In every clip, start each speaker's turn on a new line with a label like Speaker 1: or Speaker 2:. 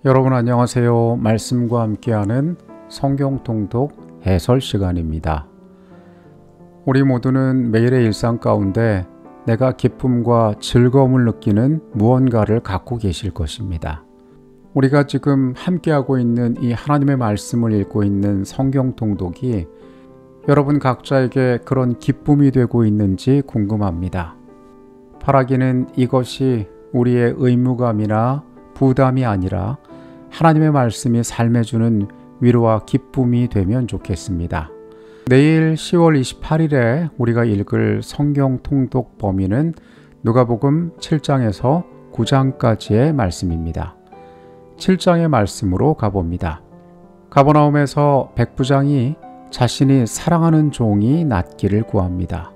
Speaker 1: 여러분 안녕하세요. 말씀과 함께하는 성경 통독 해설 시간입니다. 우리 모두는 매일의 일상 가운데 내가 기쁨과 즐거움을 느끼는 무언가를 갖고 계실 것입니다. 우리가 지금 함께하고 있는 이 하나님의 말씀을 읽고 있는 성경 통독이 여러분 각자에게 그런 기쁨이 되고 있는지 궁금합니다. 바라기는 이것이 우리의 의무감이나 부담이 아니라 하나님의 말씀이 삶에 주는 위로와 기쁨이 되면 좋겠습니다. 내일 10월 28일에 우리가 읽을 성경 통독 범위는 누가복음 7장에서 9장까지의 말씀입니다. 7장의 말씀으로 가봅니다. 가버나움에서 백부장이 자신이 사랑하는 종이 낫기를 구합니다.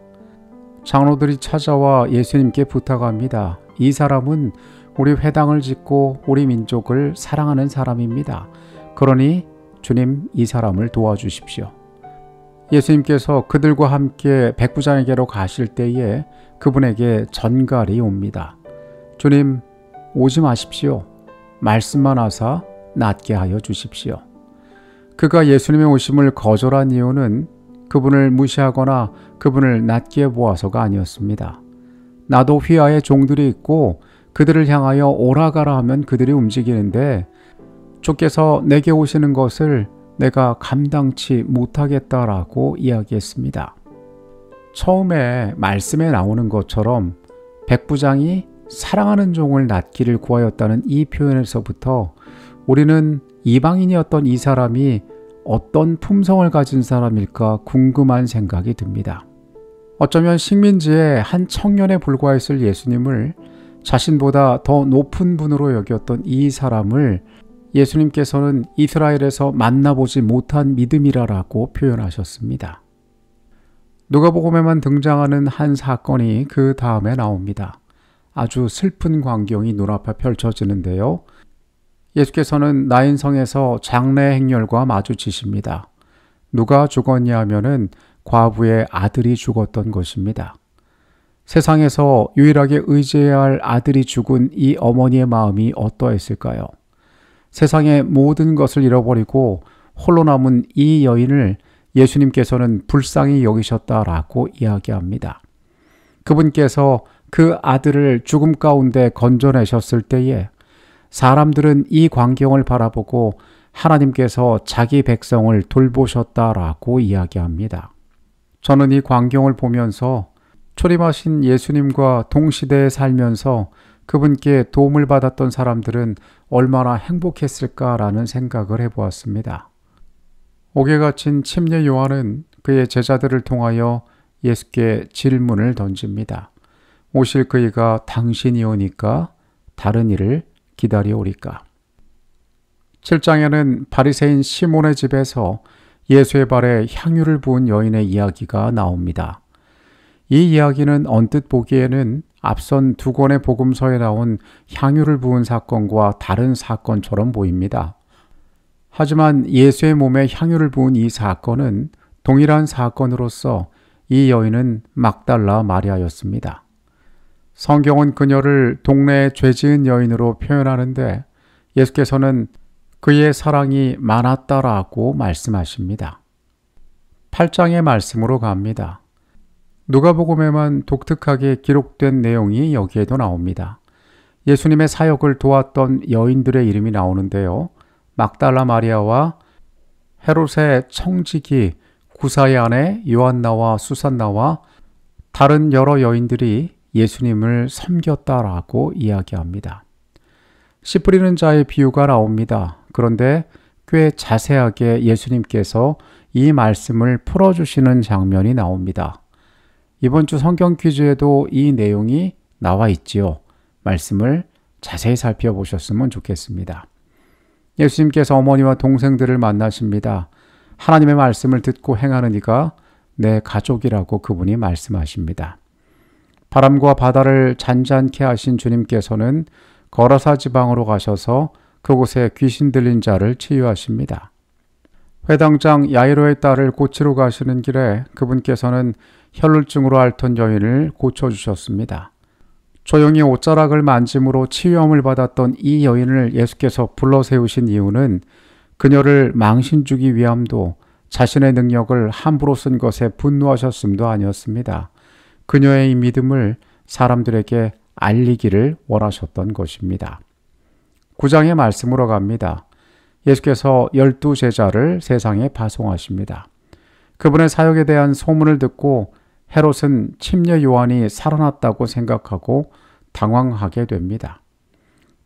Speaker 1: 장로들이 찾아와 예수님께 부탁합니다. 이 사람은 우리 회당을 짓고 우리 민족을 사랑하는 사람입니다. 그러니 주님 이 사람을 도와주십시오. 예수님께서 그들과 함께 백부장에게로 가실 때에 그분에게 전갈이 옵니다. 주님 오지 마십시오. 말씀만 하사 낫게 하여 주십시오. 그가 예수님의 오심을 거절한 이유는 그분을 무시하거나 그분을 낮게 보아서가 아니었습니다. 나도 휘하의 종들이 있고 그들을 향하여 오라가라 하면 그들이 움직이는데 주께서 내게 오시는 것을 내가 감당치 못하겠다라고 이야기했습니다. 처음에 말씀에 나오는 것처럼 백부장이 사랑하는 종을 낫기를 구하였다는 이 표현에서부터 우리는 이방인이었던 이 사람이 어떤 품성을 가진 사람일까 궁금한 생각이 듭니다. 어쩌면 식민지의 한 청년에 불과했을 예수님을 자신보다 더 높은 분으로 여겼던 이 사람을 예수님께서는 이스라엘에서 만나보지 못한 믿음이라고 표현하셨습니다. 누가복음에만 등장하는 한 사건이 그 다음에 나옵니다. 아주 슬픈 광경이 눈앞에 펼쳐지는데요. 예수께서는 나인성에서 장래 행렬과 마주치십니다. 누가 죽었냐 하면은 과부의 아들이 죽었던 것입니다. 세상에서 유일하게 의지해야 할 아들이 죽은 이 어머니의 마음이 어떠했을까요? 세상의 모든 것을 잃어버리고 홀로 남은 이 여인을 예수님께서는 불쌍히 여기셨다라고 이야기합니다. 그분께서 그 아들을 죽음 가운데 건져내셨을 때에 사람들은 이 광경을 바라보고 하나님께서 자기 백성을 돌보셨다라고 이야기합니다. 저는 이 광경을 보면서 초림하신 예수님과 동시대에 살면서 그분께 도움을 받았던 사람들은 얼마나 행복했을까라는 생각을 해보았습니다. 옥에 갇힌 침례 요한은 그의 제자들을 통하여 예수께 질문을 던집니다. 오실 그이가 당신이 오니까 다른 이를 기다려오리까? 7장에는 바리새인 시몬의 집에서 예수의 발에 향유를 부은 여인의 이야기가 나옵니다. 이 이야기는 언뜻 보기에는 앞선 두 권의 복음서에 나온 향유를 부은 사건과 다른 사건처럼 보입니다. 하지만 예수의 몸에 향유를 부은 이 사건은 동일한 사건으로서 이 여인은 막달라 마리아였습니다. 성경은 그녀를 동네의 죄지은 여인으로 표현하는데 예수께서는 그의 사랑이 많았다라고 말씀하십니다. 8장의 말씀으로 갑니다. 누가복음에만 독특하게 기록된 내용이 여기에도 나옵니다. 예수님의 사역을 도왔던 여인들의 이름이 나오는데요. 막달라 마리아와 헤롯의 청지기 구사의 아내 요한나와 수산나와 다른 여러 여인들이 예수님을 섬겼다라고 이야기합니다. 씨 뿌리는 자의 비유가 나옵니다. 그런데 꽤 자세하게 예수님께서 이 말씀을 풀어주시는 장면이 나옵니다. 이번 주 성경 퀴즈에도 이 내용이 나와 있지요. 말씀을 자세히 살펴보셨으면 좋겠습니다. 예수님께서 어머니와 동생들을 만나십니다. 하나님의 말씀을 듣고 행하는 이가 내 가족이라고 그분이 말씀하십니다. 바람과 바다를 잔잔케 하신 주님께서는 거라사 지방으로 가셔서 그곳에 귀신 들린 자를 치유하십니다. 회당장 야이로의 딸을 고치러 가시는 길에 그분께서는 혈루증으로 앓던 여인을 고쳐주셨습니다. 조용히 옷자락을 만짐으로 치유함을 받았던 이 여인을 예수께서 불러 세우신 이유는 그녀를 망신 주기 위함도 자신의 능력을 함부로 쓴 것에 분노하셨음도 아니었습니다. 그녀의 이 믿음을 사람들에게 알리기를 원하셨던 것입니다. 9장의 말씀으로 갑니다. 예수께서 12제자를 세상에 파송하십니다. 그분의 사역에 대한 소문을 듣고 헤롯은 침례 요한이 살아났다고 생각하고 당황하게 됩니다.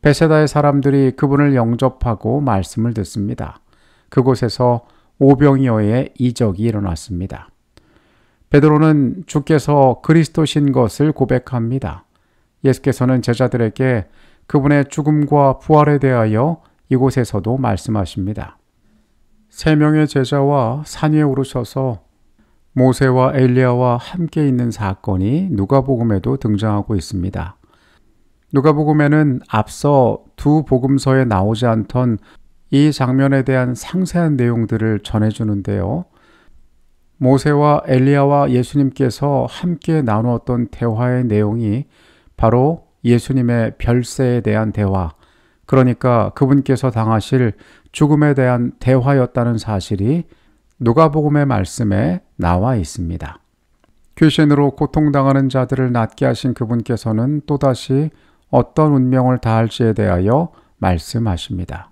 Speaker 1: 베세다의 사람들이 그분을 영접하고 말씀을 듣습니다. 그곳에서 오병이어의 이적이 일어났습니다. 베드로는 주께서 그리스도신 것을 고백합니다. 예수께서는 제자들에게 그분의 죽음과 부활에 대하여 이곳에서도 말씀하십니다. 3명의 제자와 산 위에 오르셔서 모세와 엘리야와 함께 있는 사건이 누가복음에도 등장하고 있습니다. 누가복음에는 앞서 두 복음서에 나오지 않던 이 장면에 대한 상세한 내용들을 전해주는데요. 모세와 엘리야와 예수님께서 함께 나누었던 대화의 내용이 바로 예수님의 별세에 대한 대화, 그러니까 그분께서 당하실 죽음에 대한 대화였다는 사실이 누가복음의 말씀에 나와 있습니다. 귀신으로 고통당하는 자들을 낫게 하신 그분께서는 또다시 어떤 운명을 다할지에 대하여 말씀하십니다.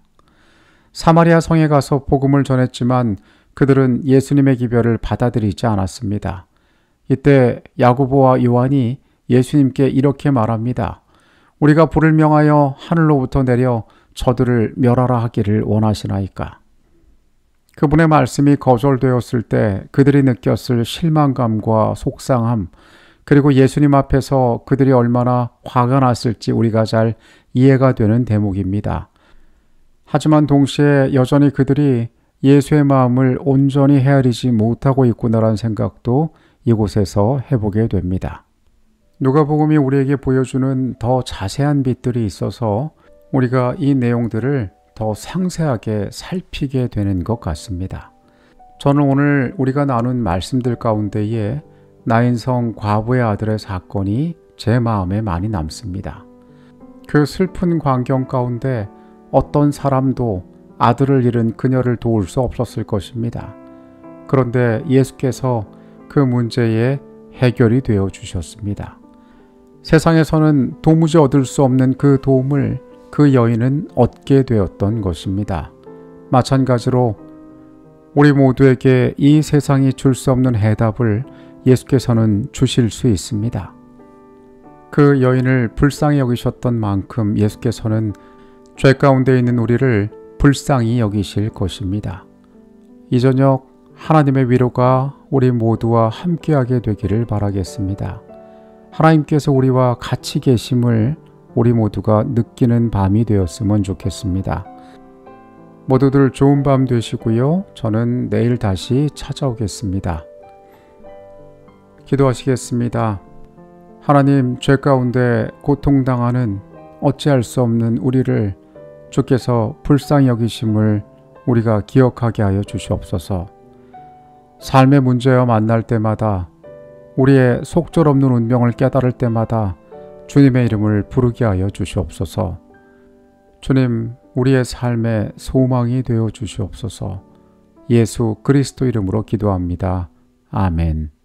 Speaker 1: 사마리아 성에 가서 복음을 전했지만 그들은 예수님의 기별을 받아들이지 않았습니다. 이때 야고보와 요한이 예수님께 이렇게 말합니다. 우리가 불을 명하여 하늘로부터 내려 저들을 멸하라 하기를 원하시나이까. 그분의 말씀이 거절되었을 때 그들이 느꼈을 실망감과 속상함, 그리고 예수님 앞에서 그들이 얼마나 화가 났을지 우리가 잘 이해가 되는 대목입니다. 하지만 동시에 여전히 그들이 예수의 마음을 온전히 헤아리지 못하고 있구나라는 생각도 이곳에서 해보게 됩니다. 누가복음이 우리에게 보여주는 더 자세한 빛들이 있어서 우리가 이 내용들을 더 상세하게 살피게 되는 것 같습니다. 저는 오늘 우리가 나눈 말씀들 가운데에 나인성 과부의 아들의 사건이 제 마음에 많이 남습니다. 그 슬픈 광경 가운데 어떤 사람도 아들을 잃은 그녀를 도울 수 없었을 것입니다. 그런데 예수께서 그 문제에 해결이 되어 주셨습니다. 세상에서는 도무지 얻을 수 없는 그 도움을 그 여인은 얻게 되었던 것입니다. 마찬가지로 우리 모두에게 이 세상이 줄 수 없는 해답을 예수께서는 주실 수 있습니다. 그 여인을 불쌍히 여기셨던 만큼 예수께서는 죄 가운데 있는 우리를 불쌍히 여기실 것입니다. 이 저녁 하나님의 위로가 우리 모두와 함께하게 되기를 바라겠습니다. 하나님께서 우리와 같이 계심을 우리 모두가 느끼는 밤이 되었으면 좋겠습니다. 모두들 좋은 밤 되시고요. 저는 내일 다시 찾아오겠습니다. 기도하시겠습니다. 하나님, 죄 가운데 고통당하는 어찌할 수 없는 우리를 주께서 불쌍히 여기심을 우리가 기억하게 하여 주시옵소서. 삶의 문제와 만날 때마다 우리의 속절없는 운명을 깨달을 때마다 주님의 이름을 부르게 하여 주시옵소서. 주님, 우리의 삶의 소망이 되어 주시옵소서. 예수 그리스도 이름으로 기도합니다. 아멘.